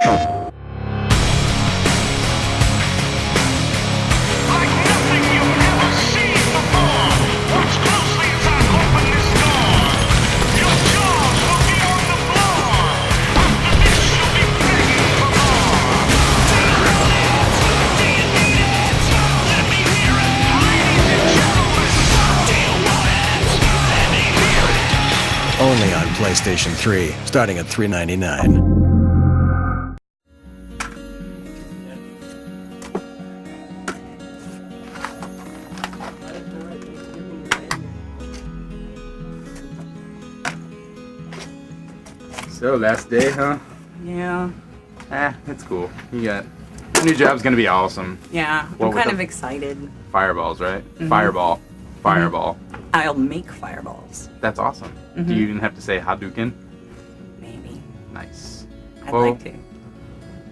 Only on PlayStation 3, starting at $3.99. So, last day, huh? Yeah. It's cool. Your new job's gonna be awesome. Yeah, What I'm with kind the of excited. Fireballs, right? Fireball. Fireball. I'll make fireballs. That's awesome. Do you even have to say Hadouken? Maybe. Nice. I'd Well, like to.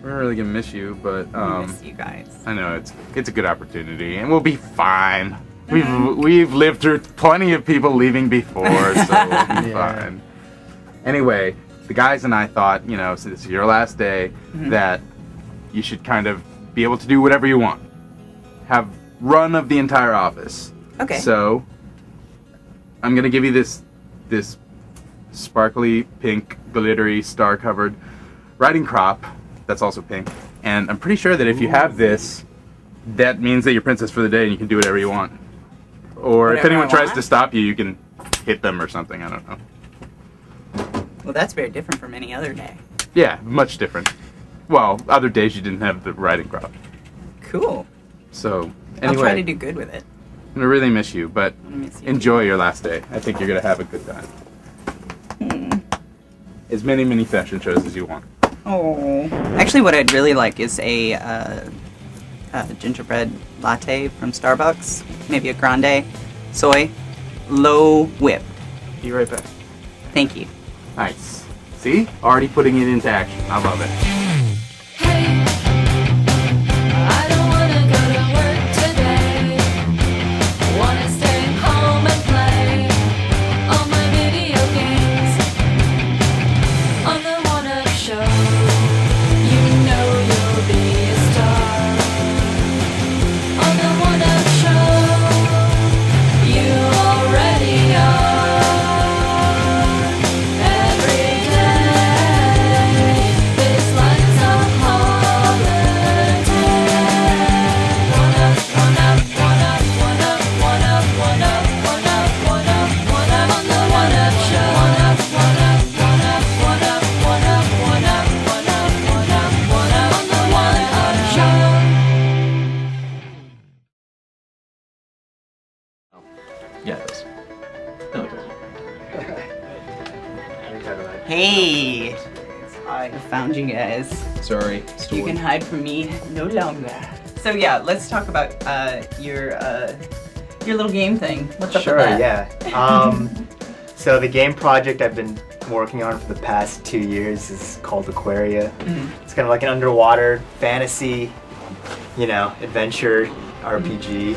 We're really gonna miss you, but I miss you guys. I know it's a good opportunity, and we'll be fine. We've lived through plenty of people leaving before, so we'll be fine. Anyway, the guys and I thought, since it's your last day, that you should kind of be able to do whatever you want. Have run of the entire office. Okay. So I'm gonna give you this sparkly pink, glittery, star-covered riding crop that's also pink, and I'm pretty sure that if you have this, that means that you're princess for the day and you can do whatever you want. Or Whatever if anyone I tries want? to stop you, you can hit them or something. I don't know. Well, that's very different from any other day. Yeah, much different. Well, other days you didn't have the riding crop. Cool. So I'll anyway, try to do good with it. I'm gonna really miss you, but I miss you. enjoy your last day. I think you're gonna have a good time. As many fashion shows as you want. Oh. Actually, what I'd really like is a gingerbread latte from Starbucks. Maybe a grande, soy, low whip. Be right back. Thank you. Nice. See? Already putting it into action. I love it. I don't wanna go to work today. Wanna stay home and play all my video games on the one-up show. You know you'll be a star on the one-up show. You already are. Every day, this life's a holiday. One up, one up, one up, one up, one up, one up, one up, one up, one up on the one-up show. One up, one up, one up, one up, one up, one up, one up, one up, one up on the one-up show. Yeah, it does. No, it doesn't. Hey! I found you guys. Sorry. You can hide from me no longer. So yeah, let's talk about your little game thing. What's up Sure, with that? yeah. So the game project I've been working on for the past 2 years is called Aquaria. It's kind of like an underwater fantasy, adventure RPG.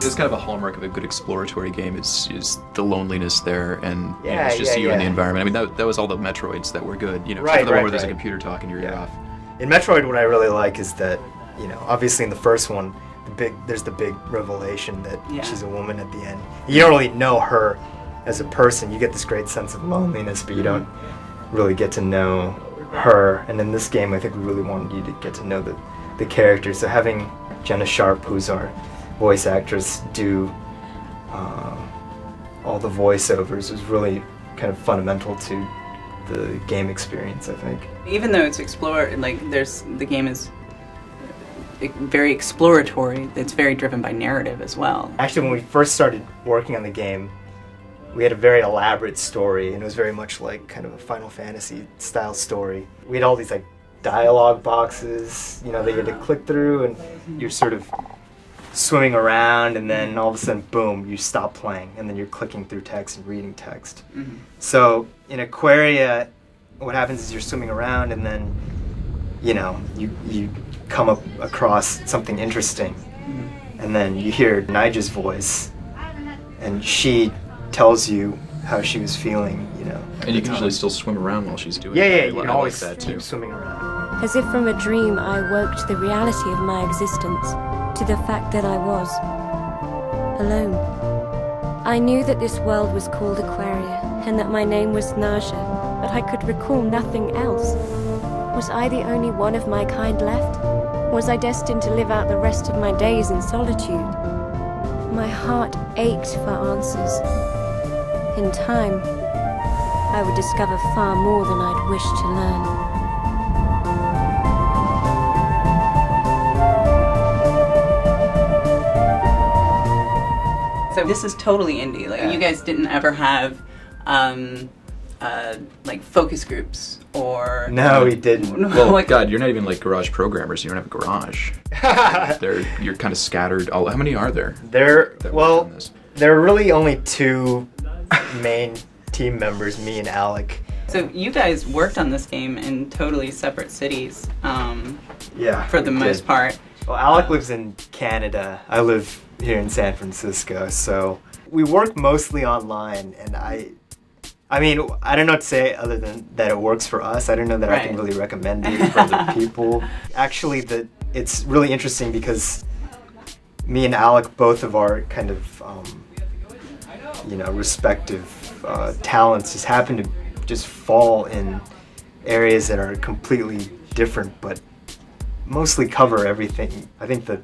It's kind of a hallmark of a good exploratory game is the loneliness there, and Yeah, it's just yeah, you and the yeah. environment. I mean, that was all the Metroids that were good. Right, except for the one right, where there's a right. computer talking your ear Yeah. off. In Metroid, what I really like is that, obviously in the first one, there's the big revelation that Yeah. she's a woman at the end. You don't really know her as a person. You get this great sense of loneliness, but you don't really get to know her. And in this game, I think we really wanted you to get to know the characters. So having Jenna Sharp, who's our voice actress, do all the voiceovers was really kind of fundamental to the game experience, I think. Even though it's the game is very exploratory. It's very driven by narrative as well. Actually, when we first started working on the game, we had a very elaborate story, and it was very much like kind of a Final Fantasy style story. We had all these like dialogue boxes, you know, that you had to click through, and you're sort of swimming around, and then all of a sudden, boom, you stop playing, and then you're clicking through text and reading text. Mm-hmm. So in Aquaria, what happens is you're swimming around, and then, you know, you come up across something interesting, and then you hear Nigel's voice, and she tells you how she was feeling, you know. And you can usually still swim around while she's doing Yeah, it. yeah, you can I always like that keep too. swimming around. As if from a dream, I woke to the reality of my existence, to the fact that I was alone. I knew that this world was called Aquaria, and that my name was Naja, but I could recall nothing else. Was I the only one of my kind left? Was I destined to live out the rest of my days in solitude? My heart ached for answers. In time, I would discover far more than I'd wished to learn. So this is totally indie. Like you guys didn't ever have like focus groups or No, we didn't. Well, like, God, you're not even like garage programmers. You don't have a garage. You're kind of scattered. How many are there? There, that work well, on this? there are really only two main team members, me and Alec. So you guys worked on this game in totally separate cities, Yeah. for the we most did. part. Well, Alec lives in Canada. I live here in San Francisco, so we work mostly online, and I mean, I don't know what to say other than that it works for us. I don't know that I can Right. really recommend it for other people. Actually, it's really interesting because me and Alec, both of our kind of, you know, respective talents just happen to just fall in areas that are completely different, but mostly cover everything. I think the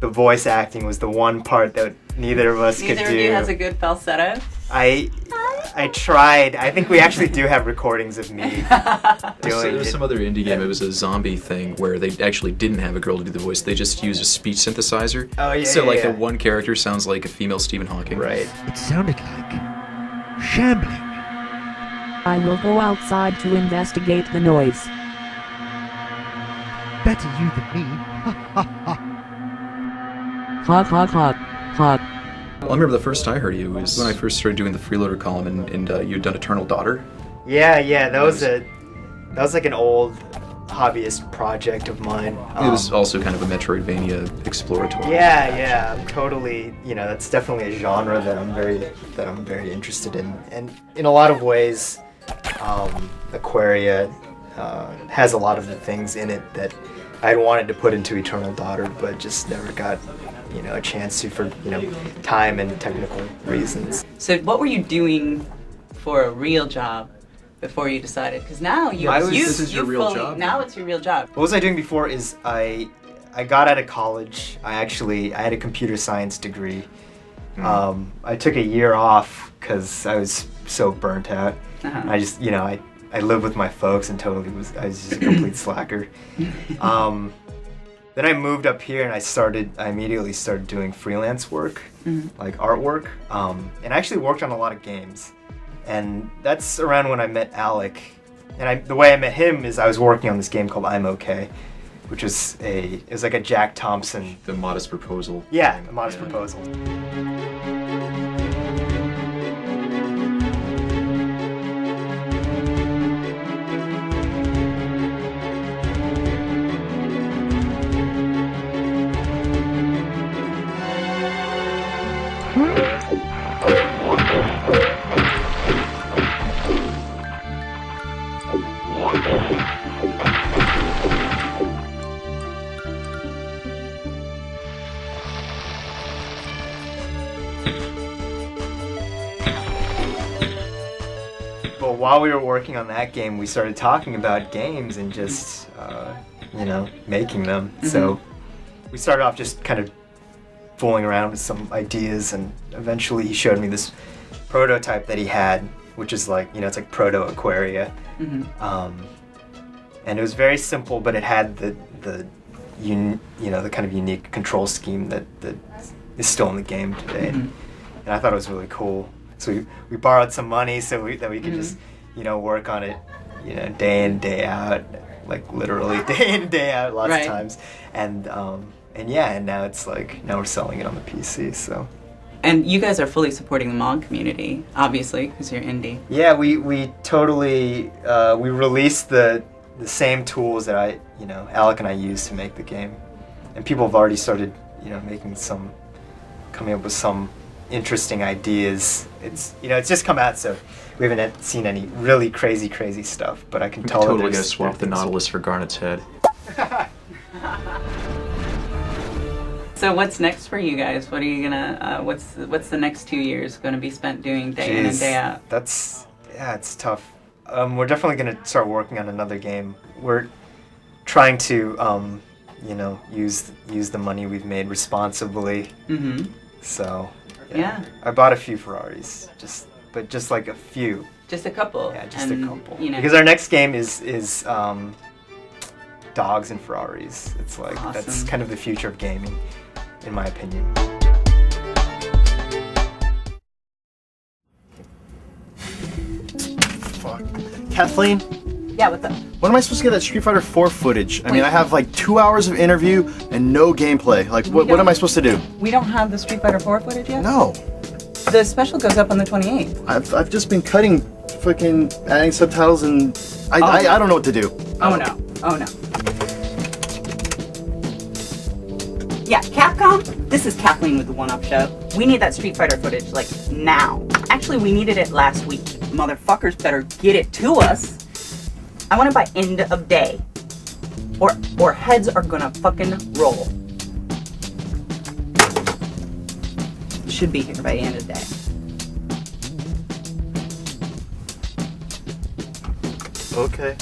voice acting was the one part that neither of us could Neither do. of you has a good falsetto. I tried. I think we actually do have recordings of me doing There was it. some other indie game. It was a zombie thing where they actually didn't have a girl to do the voice. They just used a speech synthesizer. Oh, yeah, So yeah, like yeah. the one character sounds like a female Stephen Hawking. Right. It sounded like shambling. I will go outside to investigate the noise. Better you than me. Ha ha ha. Ha ha ha. Ha. Well, I remember the first I heard you was when I first started doing the freeloader column, and you'd done Eternal Daughter. Yeah, that was like an old hobbyist project of mine. It was also kind of a Metroidvania exploratory. Yeah, I'm totally, you know, that's definitely a genre that I'm very interested in. And in a lot of ways, Aquaria has a lot of the things in it that I'd wanted to put into Eternal Daughter, but just never got, you know, a chance to for, you know, time and technical reasons. So what were you doing for a real job before you decided? Because now This is your real job? Now it's your real job. What was I doing before is I got out of college. I had a computer science degree. I took a year off because I was so burnt out. Uh-huh. I just, you know, I lived with my folks and I was just a complete slacker. Then I moved up here and I immediately started doing freelance work, like artwork, and I actually worked on a lot of games. And that's around when I met Alec. And the way I met him is I was working on this game called I'm Okay, which was like a Jack Thompson. The Modest Proposal. Yeah, a Modest Proposal. But while we were working on that game, we started talking about games and just, you know, making them. So we started off just kind of fooling around with some ideas, and eventually he showed me this prototype that he had, which is like, you know, it's like proto Aquaria. And it was very simple, but it had the the kind of unique control scheme that is still in the game today. And I thought it was really cool. So we borrowed some money so that we could just work on it day in, day out, like literally day in, day out, lots of times. And now it's like, now we're selling it on the PC, so. And you guys are fully supporting the mod community, obviously, because you're indie. Yeah, we totally, we released the same tools that Alec and I used to make the game. And people have already started, coming up with some interesting ideas. It's just come out, so we haven't seen any really crazy stuff, but I can tell that totally gonna swap the Nautilus for Garnet's head. So what's next for you guys? What are you gonna? What's the next 2 years going to be spent doing day in and day out? It's tough. We're definitely gonna start working on another game. We're trying to use the money we've made responsibly. So yeah. I bought a few Ferraris, just like a few. Just a couple. Yeah, just a couple. Because our next game is dogs and Ferraris. It's like awesome. That's kind of the future of gaming, in my opinion. Fuck. Kathleen? Yeah, what's up? When am I supposed to get that Street Fighter 4 footage? I mean, I have like 2 hours of interview and no gameplay. Like, what am I supposed to do? We don't have the Street Fighter 4 footage yet? No. The special goes up on the 28th. I've just been cutting, fucking adding subtitles, and I don't know what to do. Oh no. Yeah, Capcom, this is Kathleen with the One Up Show. We need that Street Fighter footage, like, now. Actually, we needed it last week. Motherfuckers better get it to us. I want it by end of day. Or heads are gonna fucking roll. Should be here by the end of the day. Okay.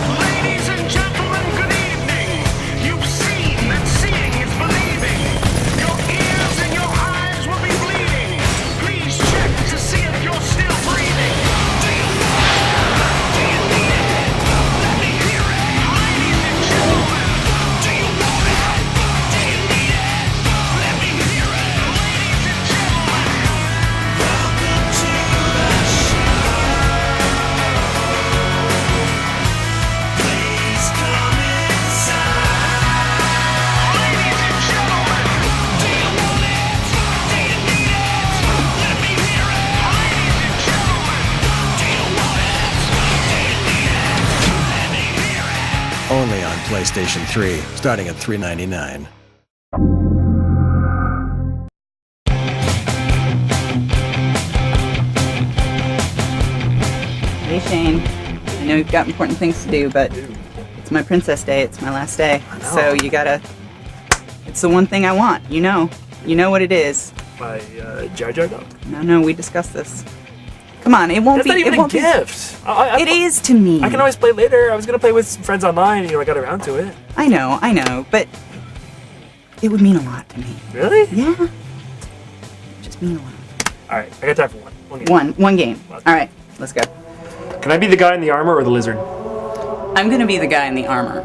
Ladies and gentlemen, good evening. You've seen that seeing is believing. Your ears and your eyes will be bleeding. Please check to see if you're still breathing. Do you want it? Do you need it? Let me hear it. Ladies and gentlemen, do you want it? Do you need it? Let me hear it. Ladies and gentlemen, welcome to the show. Please come inside. Ladies and gentlemen, do you want it? Do you need it? Let me hear it. Ladies and gentlemen, do you want it? Do you need it? Let me hear it. Only on PlayStation 3, starting at $3.99. Hey Shane, I know you've got important things to do, but it's my Princess Day, it's my last day. So you gotta, it's the one thing I want, you know what it is. My Jar Jar dog. No, we discussed this. Come on, it won't That's be. not even it a won't gift. It is to me. I can always play later. I was gonna play with some friends online. I got around to it. I know, but it would mean a lot to me. Really? Yeah. Just mean a lot. All right, I got time for one. One game. All right, let's go. Can I be the guy in the armor or the lizard? I'm gonna be the guy in the armor.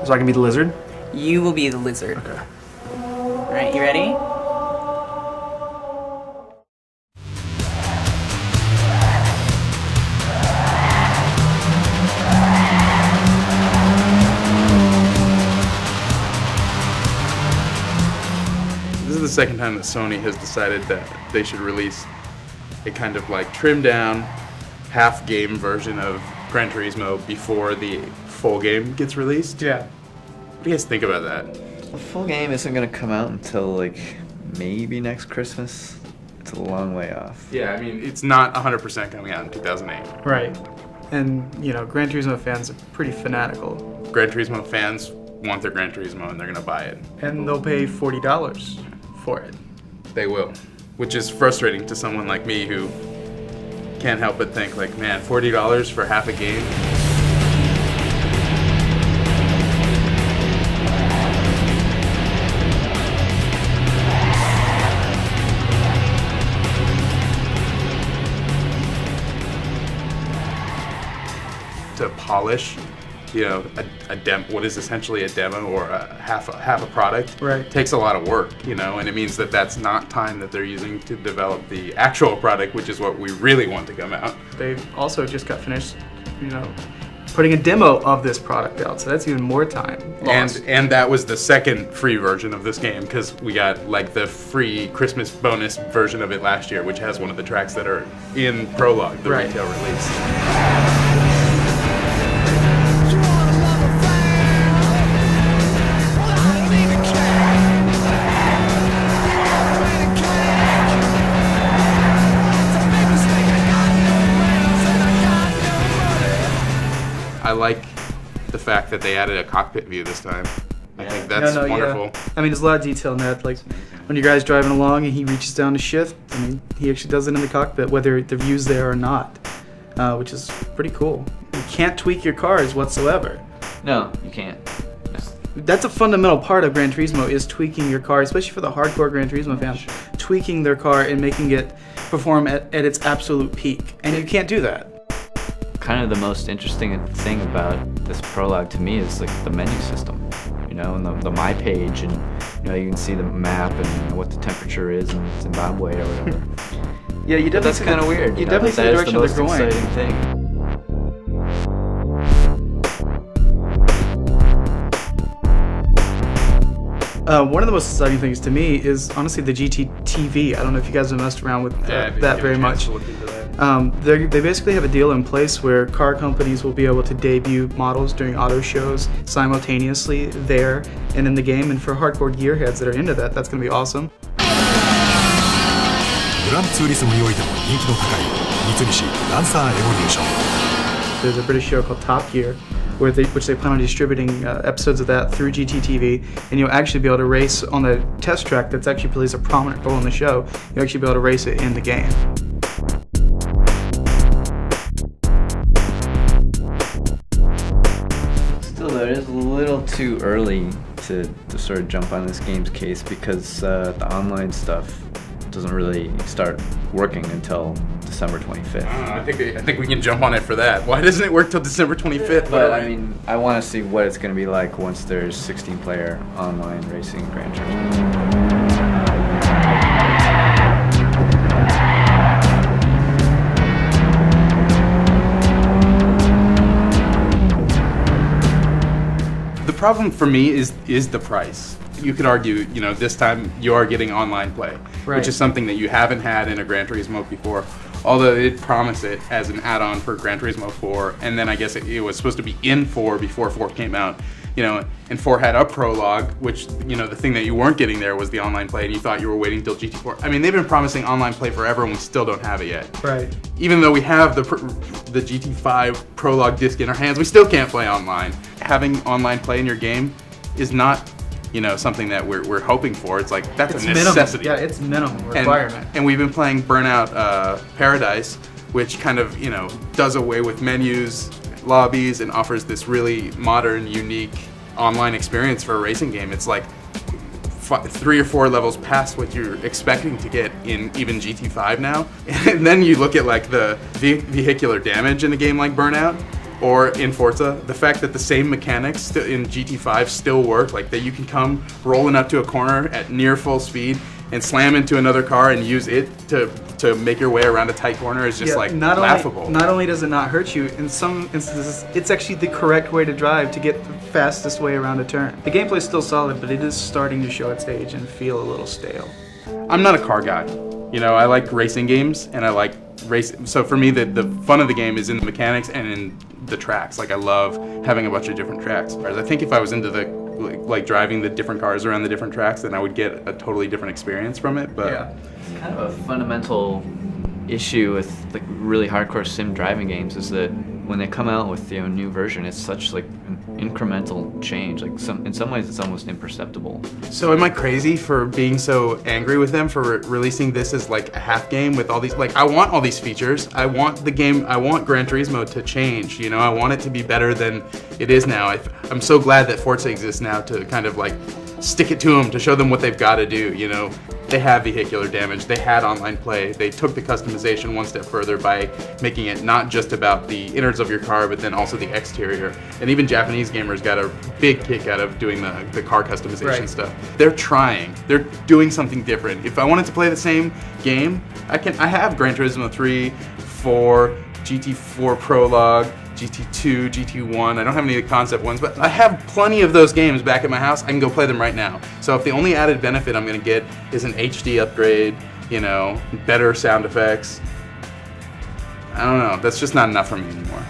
So I can be the lizard? You will be the lizard. Okay. All right, you ready? This is the second time that Sony has decided that they should release a kind of like trimmed down half game version of Gran Turismo before the full game gets released. Yeah. What do you guys think about that? The full game isn't gonna come out until like maybe next Christmas. It's a long way off. Yeah, I mean, it's not 100% coming out in 2008. Right. And, Gran Turismo fans are pretty fanatical. Gran Turismo fans want their Gran Turismo and they're going to buy it. And they'll pay $40 for it. They will. Which is frustrating to someone like me who can't help but think, like, man, $40 for half a game? polish, what is essentially a demo or half a product, right, takes a lot of work, and it means that that's not time that they're using to develop the actual product, which is what we really want to come out. They also just got finished, putting a demo of this product out, so that's even more time lost. And that was the second free version of this game, because we got like the free Christmas bonus version of it last year, which has one of the tracks that are in Prologue, the retail release. I like the fact that they added a cockpit view this time. I think that's wonderful. Yeah. I mean, there's a lot of detail in that. Like, when your guy's driving along and he reaches down to shift, he actually does it in the cockpit, whether the view's there or not, which is pretty cool. You can't tweak your cars whatsoever. No, you can't. That's a fundamental part of Gran Turismo, is tweaking your car, especially for the hardcore Gran Turismo fans. Tweaking their car and making it perform at its absolute peak. And you can't do that. Kind of the most interesting thing about this Prologue to me is like the menu system, and the My Page, and you can see the map and what the temperature is in Zimbabwe or whatever. Yeah, you definitely. But that's kind of weird. You definitely see the direction they're going. That is the most exciting thing. One of the most exciting things to me is honestly the GT TV. I don't know if you guys have messed around with that very much. They basically have a deal in place where car companies will be able to debut models during auto shows simultaneously there and in the game. And for hardcore gearheads that are into that, that's going to be awesome. グランツーリスモにおいても人気の高い三菱ランサーエボリューション There's a British show called Top Gear, which they plan on distributing episodes of that through GTTV, and you'll actually be able to race on the test track that's actually plays a prominent role in the show. You'll actually be able to race it in the game. Still, though, it is a little too early to sort of jump on this game's case, because the online stuff doesn't really start working until December 25th. I think we can jump on it for that. Why doesn't it work till December 25th? But I mean, I want to see what it's going to be like once there's 16-player online racing in Gran Turismo. The problem for me is the price. You could argue, this time you are getting online play, which is something that you haven't had in a Gran Turismo before. Although they did promise it as an add-on for Gran Turismo 4, and then I guess it was supposed to be in 4 before 4 came out. And 4 had a prologue, which, the thing that you weren't getting there was the online play, and you thought you were waiting till GT4. I mean, they've been promising online play forever, and we still don't have it yet. Right. Even though we have the GT5 prologue disc in our hands, we still can't play online. Having online play in your game is not, something that we're hoping for. It's like, that's a necessity. Minimum. Yeah, it's minimum requirement. And we've been playing Burnout Paradise, which kind of, does away with menus, lobbies, and offers this really modern, unique online experience for a racing game. It's like 3 or 4 levels past what you're expecting to get in even GT5 now. And then you look at like the vehicular damage in a game like Burnout, or in Forza, the fact that the same mechanics in GT5 still work, like that you can come rolling up to a corner at near full speed and slam into another car and use it to make your way around a tight corner is just laughable. Not only does it not hurt you, in some instances, it's actually the correct way to drive to get the fastest way around a turn. The gameplay is still solid, but it is starting to show its age and feel a little stale. I'm not a car guy. I like racing games, and I like racing. So for me, the fun of the game is in the mechanics and in the tracks. Like, I love having a bunch of different tracks. Whereas I think if I was into the like driving the different cars around the different tracks, then I would get a totally different experience from it. But yeah, it's kind of a fundamental issue with like really hardcore sim driving games is that when they come out with the new version, it's such like an incremental change. Like in some ways, it's almost imperceptible. So am I crazy for being so angry with them for releasing this as like a half game with all these? Like, I want all these features. I want the game. I want Gran Turismo to change. I want it to be better than it is now. I'm so glad that Forza exists now to kind of like stick it to them, to show them what they've got to do. They have vehicular damage. They had online play. They took the customization one step further by making it not just about the innards of your car, but then also the exterior. And even Japanese gamers got a big kick out of doing the car customization stuff. They're trying. They're doing something different. If I wanted to play the same game, I have Gran Turismo 3, 4, GT4 Prologue, GT2, GT1. I don't have any of the concept ones, but I have plenty of those games back at my house. I can go play them right now. So if the only added benefit I'm going to get is an HD upgrade, you know, better sound effects, I don't know. That's just not enough for me anymore.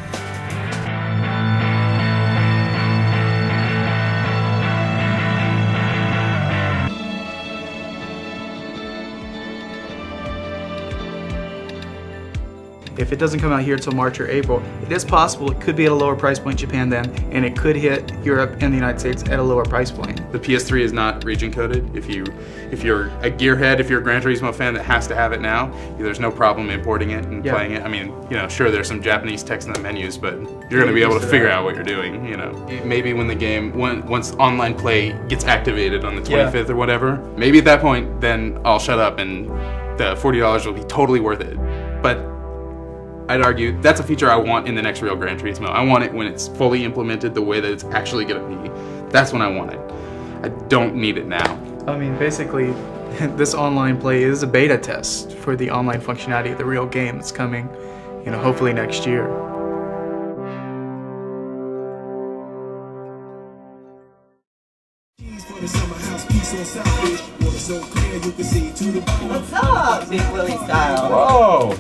If it doesn't come out here until March or April, it is possible it could be at a lower price point in Japan then, and it could hit Europe and the United States at a lower price point. The PS3 is not region coded. If you're a gearhead, if you're a Gran Turismo fan that has to have it now, there's no problem importing it and playing it. I mean, you know, sure, there's some Japanese text in the menus, but you're going to be able to figure out what you're doing, you know. Maybe when the game, once online play gets activated on the 25th or whatever, maybe at that point, then I'll shut up and the $40 will be totally worth it. But I'd argue that's a feature I want in the next real Gran Turismo. I want it when it's fully implemented the way that it's actually going to be. That's when I want it. I don't need it now. I mean, basically, this online play is a beta test for the online functionality of the real game that's coming, you know, hopefully next year. What's up, Big Willie style? Whoa!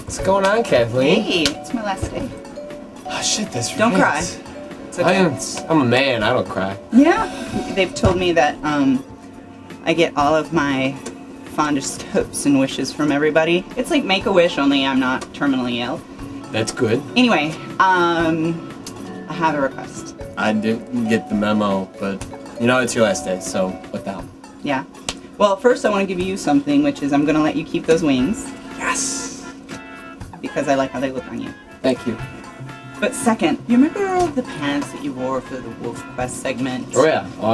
What's going on, Kathleen? Hey, it's my last day. Oh shit, that's right. Don't cry. It's okay. I'm a man, I don't cry. Yeah, they've told me that I get all of my fondest hopes and wishes from everybody. It's like Make-A-Wish, only I'm not terminally ill. That's good. Anyway, I have a request. I didn't get the memo, but you know it's your last day, so what the hell? Yeah. Well, first I want to give you something, which is I'm going to let you keep those wings. Yes! Because I like how they look on you. Thank you. But second, you remember the pants that you wore for the Wolf Quest segment? Oh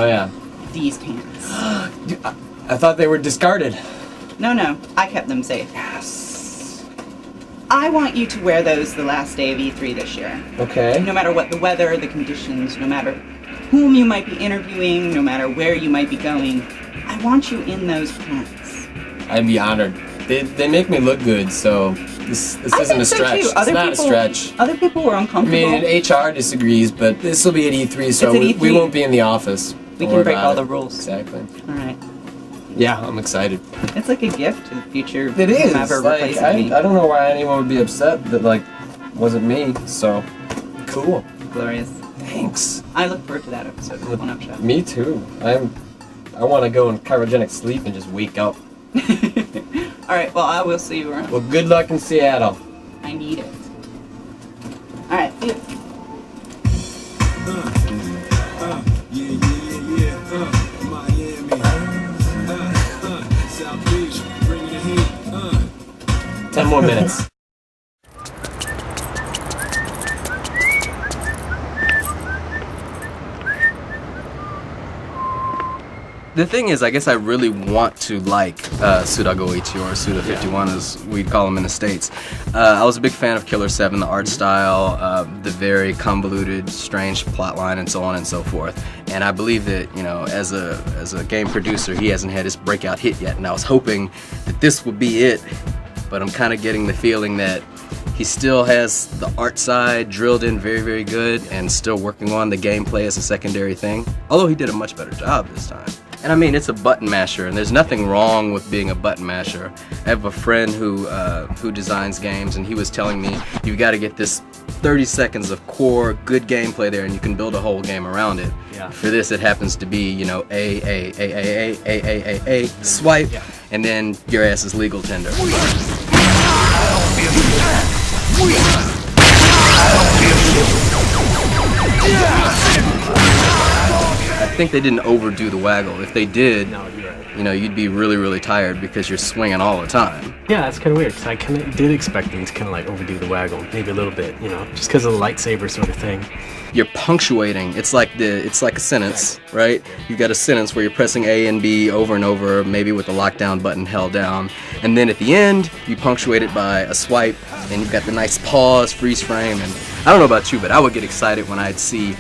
yeah. These pants. Dude, I thought they were discarded. No, I kept them safe. Yes. I want you to wear those the last day of E3 this year. Okay. No matter what the weather, the conditions, no matter whom you might be interviewing, no matter where you might be going, I want you in those pants. I'd be honored. They make me look good, so this isn't a stretch. Too. It's not a stretch. Other people were uncomfortable. I mean, HR disagrees, but this will be at E3, so It's at E3. we won't be in the office. We Don't can worry break about all it. the rules. Exactly. All right. Yeah, I'm excited. It's like a gift to the future. It is. Whomever Like, replaces I me. don't know why anyone would be upset that like wasn't me. So cool. Glorious. Thanks. I look forward to that episode of One Up Show. Me too. I want to go in cryogenic sleep and just wake up. All right. Well, I will see you around. Well, good luck in Seattle. I need it. All right. See you. South Beach, bringing the heat. 10 more minutes. The thing is, I guess I really want to like Suda-Goichi, or Suda-51 as we'd call him in the States. I was a big fan of Killer 7, the art style, the very convoluted, strange plotline, and so on and so forth. And I believe that, you know, as a game producer, he hasn't had his breakout hit yet, and I was hoping that this would be it. But I'm kind of getting the feeling that he still has the art side drilled in very, very good, and still working on the gameplay as a secondary thing. Although he did a much better job this time. And I mean, it's a button masher, and there's nothing wrong with being a button masher. I have a friend who designs games, and he was telling me you've got to get this 30 seconds of core good gameplay there, and you can build a whole game around it. Yeah. For this, it happens to be, you know, A, swipe, and then your ass is legal tender. I think they didn't overdo the waggle. If they did, No, you're right. you know, you'd be really, really tired because you're swinging all the time. Yeah, that's kind of weird, because I kind of did expect them to kind of like overdo the waggle, maybe a little bit, you know, just because of the lightsaber sort of thing. You're punctuating. It's like a sentence, right? You've got a sentence where you're pressing A and B over and over, maybe with the lockdown button held down. And then at the end, you punctuate it by a swipe, and you've got the nice pause, freeze frame. And I don't know about you, but I would get excited when I'd see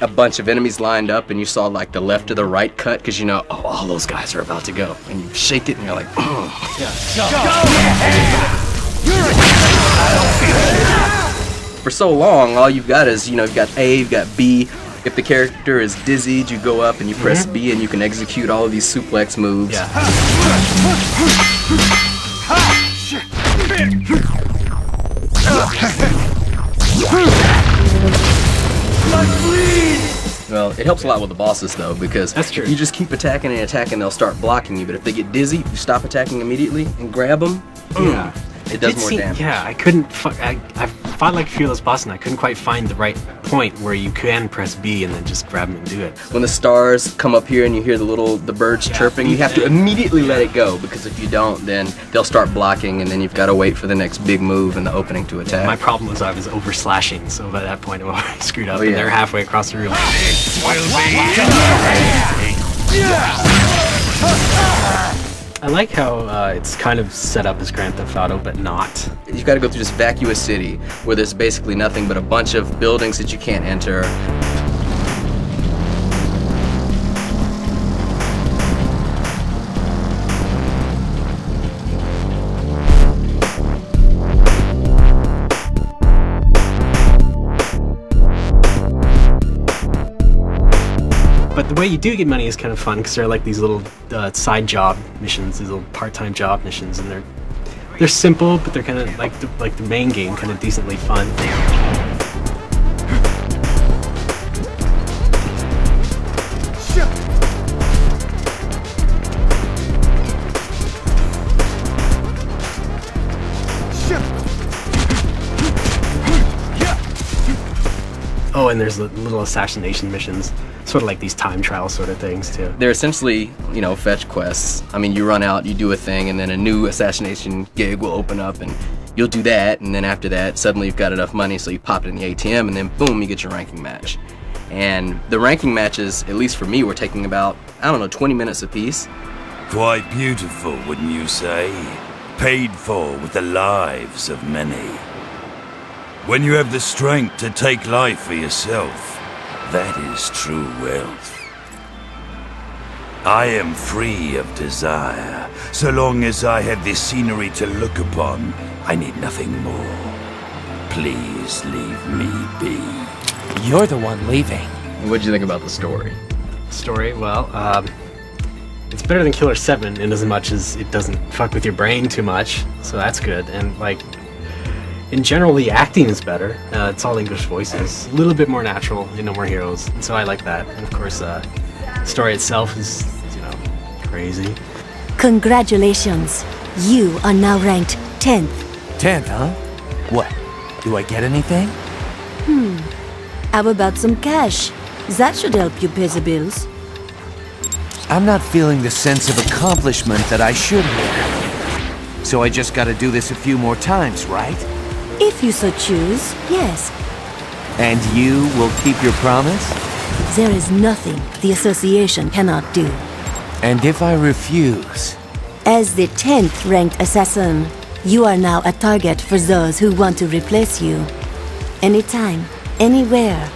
a bunch of enemies lined up and you saw like the left to the right cut, because you know, oh, all those guys are about to go. And you shake it and you're like, For so long, all you've got is, you know, you've got A, you've got B. If the character is dizzied, you go up and you press B and you can execute all of these suplex moves. Well, it helps a lot with the bosses though, because That's true. you just keep attacking and attacking, they'll start blocking you. But if they get dizzy, you stop attacking immediately and grab them. Yeah. It does more damage. Yeah, I couldn't. I fought like a few of those bosses, and I couldn't quite find the right point where you can press B and then just grab them and do it. When the stars come up here and you hear the birds chirping, you have to immediately let it go, because if you don't, then they'll start blocking, and then you've got to wait for the next big move and the opening to attack. My problem was I was over slashing, so by that point I was already screwed up, Oh, and yeah. they're halfway across the room. I like how it's kind of set up as Grand Theft Auto, but not. You've got to go through this vacuous city where there's basically nothing but a bunch of buildings that you can't enter. But the way you do get money is kind of fun, because they're like these little side job missions, these little part-time job missions, and they're simple, but they're kind of like the main game, kind of decently fun. Oh, and there's little assassination missions, sort of like these time trial sort of things too. They're essentially, you know, fetch quests. I mean, you run out, you do a thing, and then a new assassination gig will open up, and you'll do that, and then after that, suddenly you've got enough money, so you pop it in the ATM, and then boom, you get your ranking match. And the ranking matches, at least for me, were taking about, I don't know, 20 minutes apiece. Quite beautiful, wouldn't you say? Paid for with the lives of many. When you have the strength to take life for yourself, that is true wealth. I am free of desire. So long as I have this scenery to look upon, I need nothing more. Please leave me be. You're the one leaving. What did you think about the story? Story, well, it's better than Killer 7 in as much as it doesn't fuck with your brain too much, so that's good. And like, in general, the acting is better. It's all English voices, a little bit more natural in No More Heroes, and so I like that. And of course, the story itself is, you know, crazy. Congratulations. You are now ranked 10th. 10th, huh? What? Do I get anything? How about some cash? That should help you pay the bills. I'm not feeling the sense of accomplishment that I should here. So I just gotta do this a few more times, right? If you so choose, yes. And you will keep your promise? There is nothing the association cannot do. And if I refuse? As the 10th ranked assassin, you are now a target for those who want to replace you. Anytime, anywhere.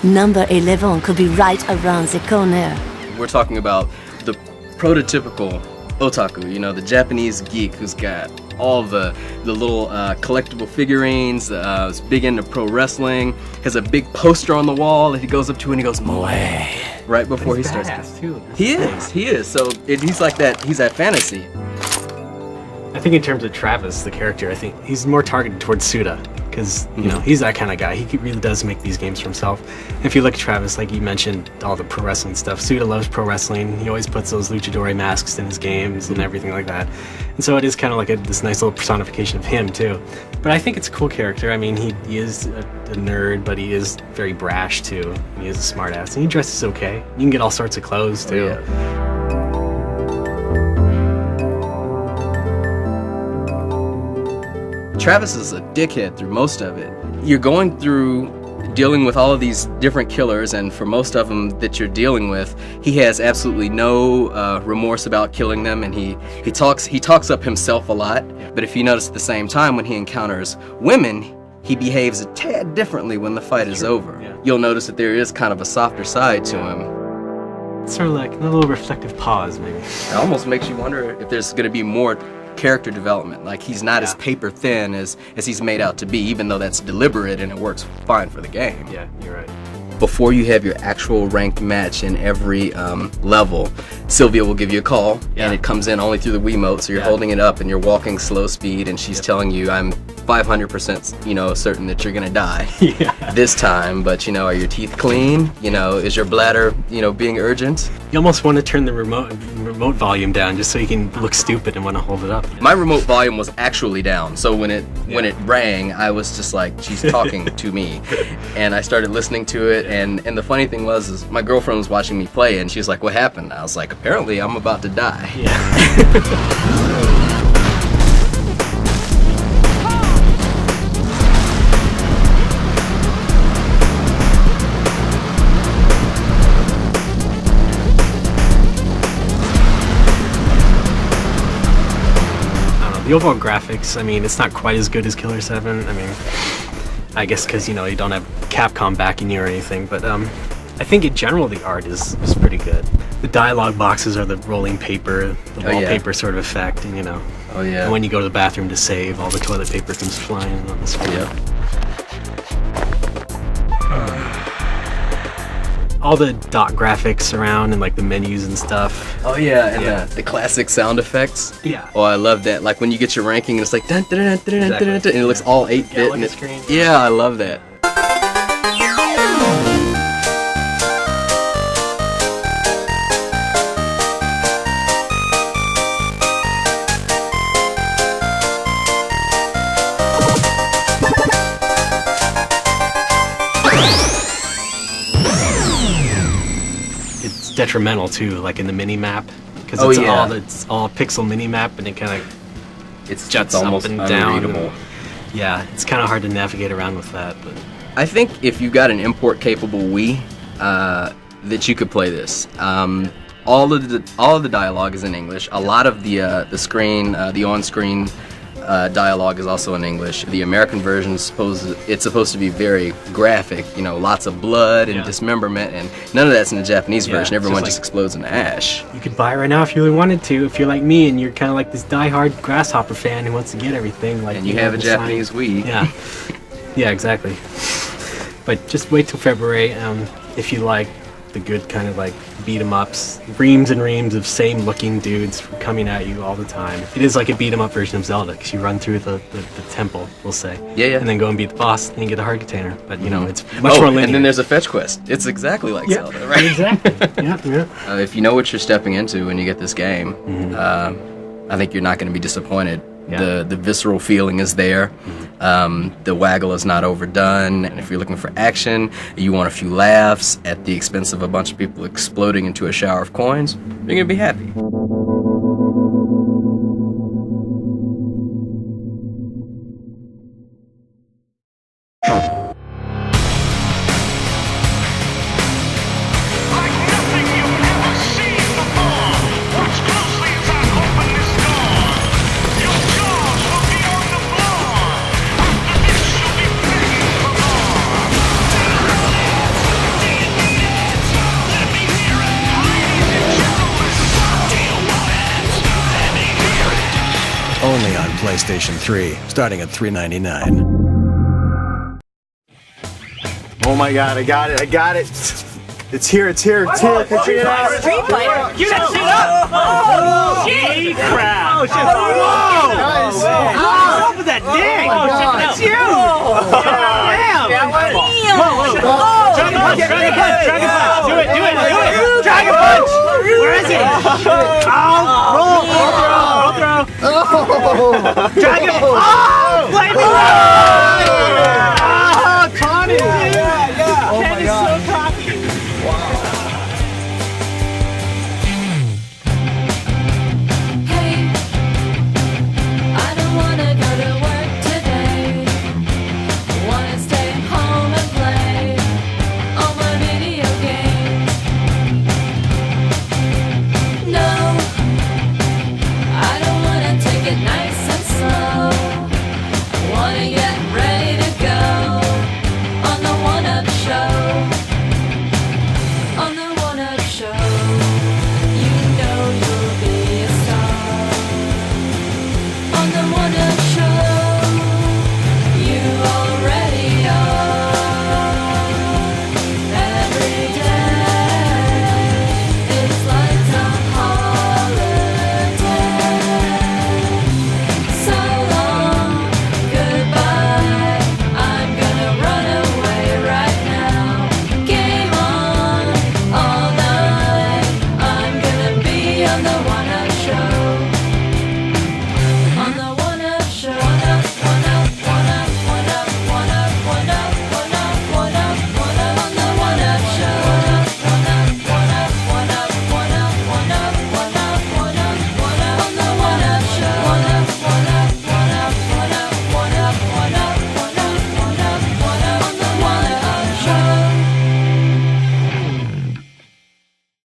Number 11 could be right around the corner. We're talking about the prototypical otaku, you know, the Japanese geek who's got all the little collectible figurines, is big into pro wrestling, has a big poster on the wall that he goes up to and he goes, "Moe," right before he starts. Too. He is. So he's like that. He's that fantasy. I think in terms of Travis, the character, I think he's more targeted towards Suda, because you know he's that kind of guy. He really does make these games for himself. And if you look at Travis, like you mentioned, all the pro wrestling stuff. Suda loves pro wrestling. He always puts those luchador masks in his games and everything like that. And so it is kind of like this nice little personification of him too. But I think it's a cool character. I mean, he is a nerd, but he is very brash too. He is a smart ass, and he dresses okay. You can get all sorts of clothes too. Oh, yeah. Travis is a dickhead through most of it. You're going through dealing with all of these different killers, and for most of them that you're dealing with, he has absolutely no remorse about killing them, and he talks up himself a lot. But if you notice at the same time, when he encounters women, he behaves a tad differently when the fight is over. Yeah. You'll notice that there is kind of a softer side to him. It's sort of like a little reflective pause, maybe. It almost makes you wonder if there's going to be more character development. Like, he's not as paper thin as he's made out to be, even though that's deliberate and it works fine for the game. Yeah, you're right. Before you have your actual ranked match in every level, Sylvia will give you a call, and it comes in only through the Wiimote, so you're holding it up and you're walking slow speed, and she's telling you, I'm 500% certain that you're gonna die this time, but are your teeth clean? Is your bladder being urgent? You almost want to turn the remote volume down just so you can look stupid and want to hold it up. My remote volume was actually down, so when it rang, I was just like, she's talking to me, and I started listening to it. And the funny thing was my girlfriend was watching me play, and she's like, what happened? I was like, apparently I'm about to die. The overall graphics, I mean, it's not quite as good as Killer 7. I mean, I guess because, you don't have Capcom backing you or anything, but I think in general the art is pretty good. The dialogue boxes are the rolling paper, the wallpaper sort of effect, and Oh yeah. And when you go to the bathroom to save, all the toilet paper comes flying on the screen. All the dot graphics around and like the menus and stuff. Oh yeah, and the classic sound effects. Yeah. Oh, I love that. Like when you get your ranking and it's like dun dun dun dun dun dun, and it looks all 8-bit. Like a screen. Yeah, I love that. Detrimental too, like in the mini map, because it's all pixel mini map, and it kind of juts almost up and down. unreadable. Yeah, it's kind of hard to navigate around with that. But I think if you got an import capable Wii, that you could play this. All of the dialogue is in English. A lot of the on-screen dialogue is also in English. The American version is supposed to be very graphic, lots of blood and dismemberment, and none of that's in the Japanese version. Everyone just explodes into ash. You could buy it right now if you really wanted to. If you're like me and you're kind of like this die-hard Grasshopper fan who wants to get everything, like and you have a Japanese Wii. Yeah, exactly. But just wait till February if you like the good kind of like beat 'em ups, reams and reams of same looking dudes coming at you all the time. It is like a beat 'em up version of Zelda, because you run through the temple, we'll say, and then go and beat the boss and you get a heart container. But it's much more linear. And then there's a fetch quest. It's exactly like Zelda, right? Exactly. Yeah. If you know what you're stepping into when you get this game, I think you're not going to be disappointed. The visceral feeling is there. The waggle is not overdone. And if you're looking for action, you want a few laughs at the expense of a bunch of people exploding into a shower of coins, you're going to be happy. Only on PlayStation 3, starting at $3.99. Oh my god, I got it. It's here. Street Fighter! You didn't see that? Oh, shit! Crap! Oh, shit! Whoa! What's up with that ding? Oh, That's you! Damn! Whoa! Dragon punch! Dragon punch! Dragon punch! Do it! Do it! Do it! Dragon punch! Where is it? Roll throw! Dragon! Oh! Flaming roll!